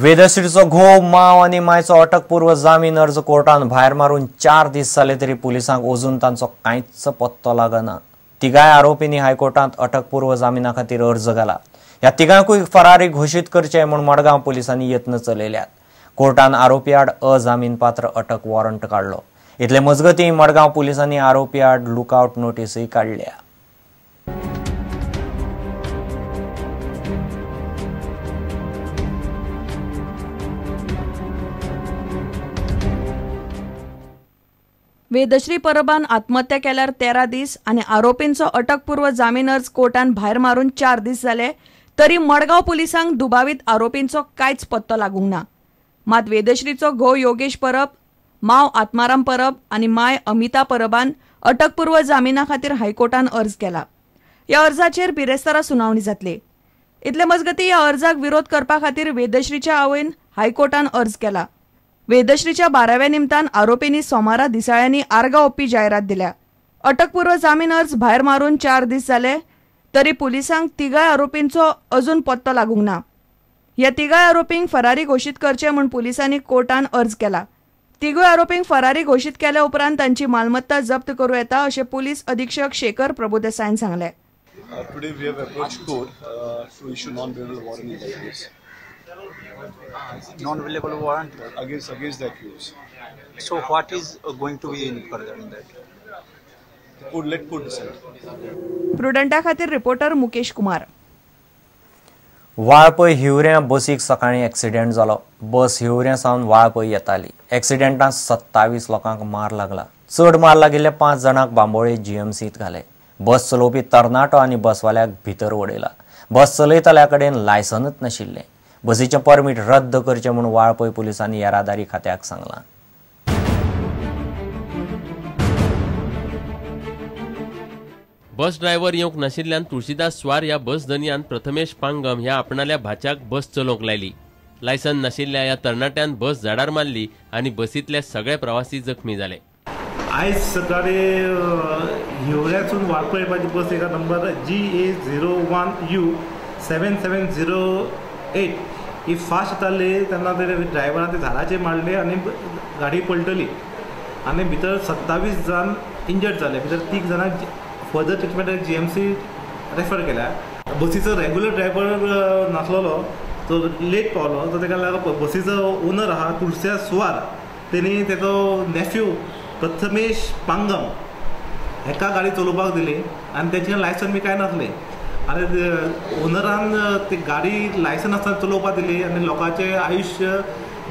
वेदश्रीचो घोव माव आनी मायचो अटकपूर्व जामीन अर्ज कोर्टान भायर मारून 4 दीस जाले तरी पुलिसांक अजून तांचो कांयच पत्तो लागना। तिगाय आरोपींनी हायकोर्टांत अटकपूर्व जामिना खातीर अर्ज घाला। ह्या तिगांकूय फरारी घोशीत करचे म्हूण मडगांव पुलिसांनी यत्न चलयल्यात। कोर्टान आरोपी आड अजामीनपात्र अटक वॉरंट काडलो। इतले मजगतीं मडगांव पुलिसांनी आरोपी आड लुकआउट नोटीसय काडल्या। वेदश्री परबान आत्महत्या केल्यार 13 दीस आनी आरोपींचो अटकपूर्व जामीन अर्ज कोर्टान भायर मारून 4 दीस जाले तरी मडगांव पुलिसांक दुबावीत आरोपींचो कांयच पत्तो लागूंक ना। मात वेदश्रीचो घोव योगेश परब, माव आत्माराम परब आनी माय अमिता परबान अटकपूर्व जामिना खातीर हायकोर्टान अर्ज केला। ह्या अर्जाचेर बिरेस्तारा सुनावणी जातली। इतले मजगतीं ह्या अर्जाक विरोध करपा खातीर वेदश्रीच्या आवयन हायकोर्टान अर्ज केला। वेदश्रीच्या 12व्या निमतान आरोपींनी सोमारा दिसाळ्यांनी आर्गां ओपपी जायरात दिल्या। अटकपूर्व जामीन अर्ज भायर मारून 4 दीस जाले तरी पुलिसांक तिगाय आरोपींचो अजून पत्तो लागूंक ना। ह्या तिगाय आरोपींक फरारी घोशीत करचे म्हूण पुलिसांनी कोर्टान अर्ज केला। तिगूय आरोपींक फरारी घोशीत केल्या उपरांत तांची मालमत्ता जप्त करूं येता अशें पुलीस अधीक्षक शेखर प्रभुदेसायन सांगले। Today we have approached court to issue non-bailable warrant in the case. Non-available warrant against the accused. So what is going to be in further in that? Let court decide. प्रुडंटा खातीर reporter Mukesh Kumar. Valpoi हिवऱ्या बसीक सकाळी accident जालो। बस हिवऱ्या सावन वाळपय येताली। एक्सिडेंटांत 27 लोकांक मार लागला। चड मार लागिल्ल्या 5 जाणांक बांबोळे जीएमसीत घाले। बस चलोवपी तरणाटो आनी बसवाल्याक भितर ओडयला। बस चलयतल्या कडेन लायसनच नाशिल्लें। बसीचें परमीट रद्द करचें म्हूण वाळपय पुलिसांनी येरादारी खात्याक सांगलां। बस ड्रायव्हर येवंक नाशिल्ल्यान तुळशीदास स्वार ह्या बस धन्यान प्रथमेश पांगम ह्या आपणाल्या भाच्याक बस चलोवंक लायली। लायसन नाशिल्ल्या ह्या तरणाट्यान बस झाडार मारली आनी बसींतले सगळे प्रवासी जखमी जाले। आयज सकाळी हिवऱ्यासून वाळपय येवपाची बस एका नंबर GA01U 7708 ही फास्ट येताली तेन्ना ते ड्रायव्हरान ते झाडाचेर मारले आनी गाडी पलटली आनी भितर 27 जाण इंजर्ड जाले। भितर 3 जाणांक फर्दर ट्रिटमेंटाक GMC रेफर केल्या। बसीचो रेग्युलर ड्रायव्हर नासलो तो लेट पावलो तो ताका लागून बसीचो ओनर आहा तुळशीदास स्वार तेणी तेजो नेफ्यू प्रथमेश पांगम हेका गाडी चलोवपाक दिली आनी तेचें लायसन बी कांय नासलें आनी ओनरान ती गाडी लायसन आसतना चलोवपाक दिली आनी लोकांचें आयुश्य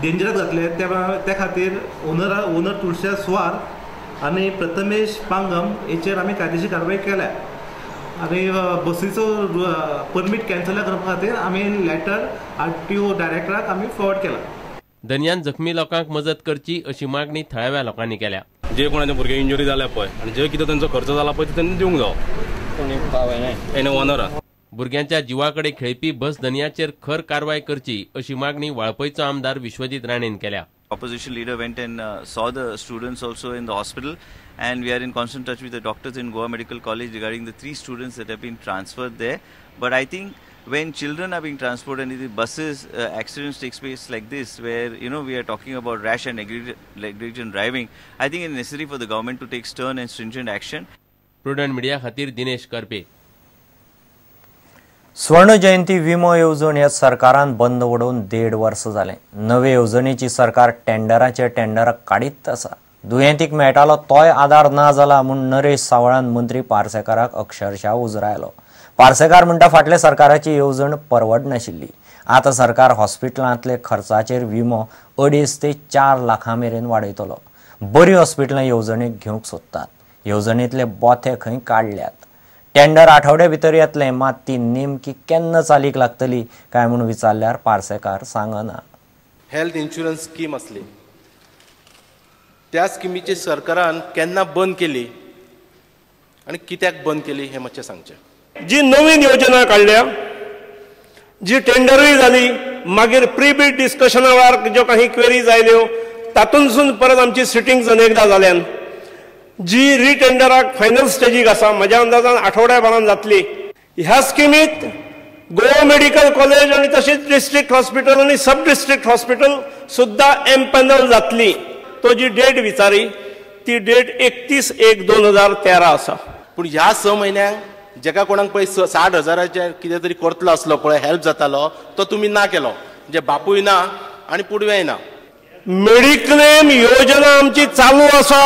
डेंजरांत घातलें त्या खातीर ओनर तुळशीदास स्वार आनी प्रथमेश पांगम हेचेर आमी कायदेशीर कारवाय केल्या आनी बसीचो परमीट कॅन्सल करपा खातीर आमी लेटर RTO डायरेक्टराक आमी फॉरवर्ड केला। दरम्यान जखमी लोकांक मजत करची अशी मागणी थळाव्या लोकांनी केल्या। जे कोणाचे भुरगे इंजुरी जाल्या पळय आनी जे कितें तांचो खर्च जाला पळय ते तांणी दिवंक जावो। एने ओनर भुरग्यांच्या जिवाकडे खेळपी बस धन्याचेर खर कारवाय करची अशी मागणी वाळपयचो आमदार विश्वजीत राणेन केल्या। Opposition leader went and saw the students also in the hospital, and we are in constant touch with the doctors in Goa Medical College regarding the 3 students that have been transferred there. But I think when children are being transported and the buses accidents takes place like this, where we are talking about rash and negligent driving, I think it's necessary for the government to take stern and stringent action. Prudent media खातीर दिनेश करपे। स्वर्ण जयंती विमो येवजण ह्या सरकारान बंद उडोवन 1.5 वर्स जालें। नवे येवजणेची सरकार टेंडर काडीत आसा। दुयेंतीक मेळटालो तोय आदार ना जाला म्हूण नरेश सावळान मंत्री पार्सेकाराक अक्षरशः उजरायलो। पार्सेकार म्हणटा फाटल्या सरकाराची येवजण परवडनाशिल्ली। आतां सरकार हॉस्पिटलांतले खर्चाचेर विमो 2.5 ते 4 लाखां मेरेन वाडयतलो। बरी हॉस्पिटलां येवजणेक घेवंक सोदतात। येवजणेंतले बोथे खंय काडल्यात। टेंडर आठवड्या भितर येतलें मात ती नेमकी केन्ना चालीक लागतली काय म्हूण विचारल्यार पार्सेकार सांगना। हेल्थ इन्शुरन्स स्कीम आसली त्या स्किमीची सरकारान केन्ना बंद केली आनी कित्याक बंद केली हें मातशें सांगचें। जी नवीन योजना काडल्या जी टेंडरूय जाली मागीर प्री बीड डिस्कशना वेळार ज्यो काही क्वेरीज आयल्यो तातूंतसून परत आमची सिटिंग्स अनेकदां जाल्यान जी रिटेंडराक फायनल स्टेजीक आसा म्हज्या अंदाजान आठवड्या भरान जातली। ह्या स्किमीत गोवा मेडिकल कॉलेज आणि तशीच डिस्ट्रिक्ट हॉस्पिटल आणि सब डिस्ट्रिक्ट हॉस्पिटल सुद्धा एम्पॅनल जातली. तो जी डेट विचारी ती डेट 31/1/2013 आसा. पूण ह्या 6 म्हयन्यांक जेका कोणाक पळय 60,000चे कितें तरी करतलो आसलो पळय, हेल्प जातालो, तो तुमी ना केलो. जे बापूय ना आनी पुडवेय ना. मेडिक्लेम योजना आमची चालू आसा.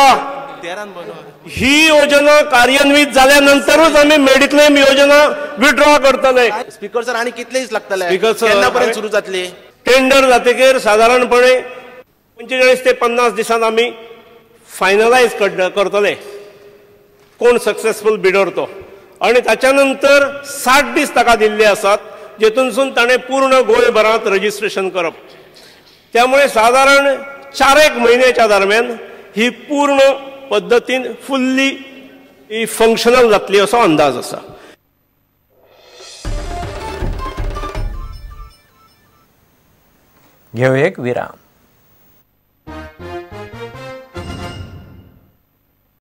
ही योजना कार्यान्वित झाल्यानंतरच आम्ही मेडिक्लेम योजना विड्रॉ करतले. स्पीकर सर, आणि कितले दीस लागतले? स्पीकर सर, केन्ना पर्यंत सुरू जातली? टेंडर जातकीर साधारणपणे 45 ते 50 दिसांत आम्ही फायनलायज करतले कोण सक्सेसफुल बिडर तो. आणि त्याच्यानंतर 60 दीस ताका दिल्ले आसात, जेतूनसून ताणें पूर्ण गोंयभरांत रजिस्ट्रेशन करप. त्यामुळे साधारण 4 म्हयन्याच्या दरम्यान ही पूर्ण पद्धतीन फुल्ली फंक्शनल जातली असो अंदाज आसा. घेऊ एक विराम.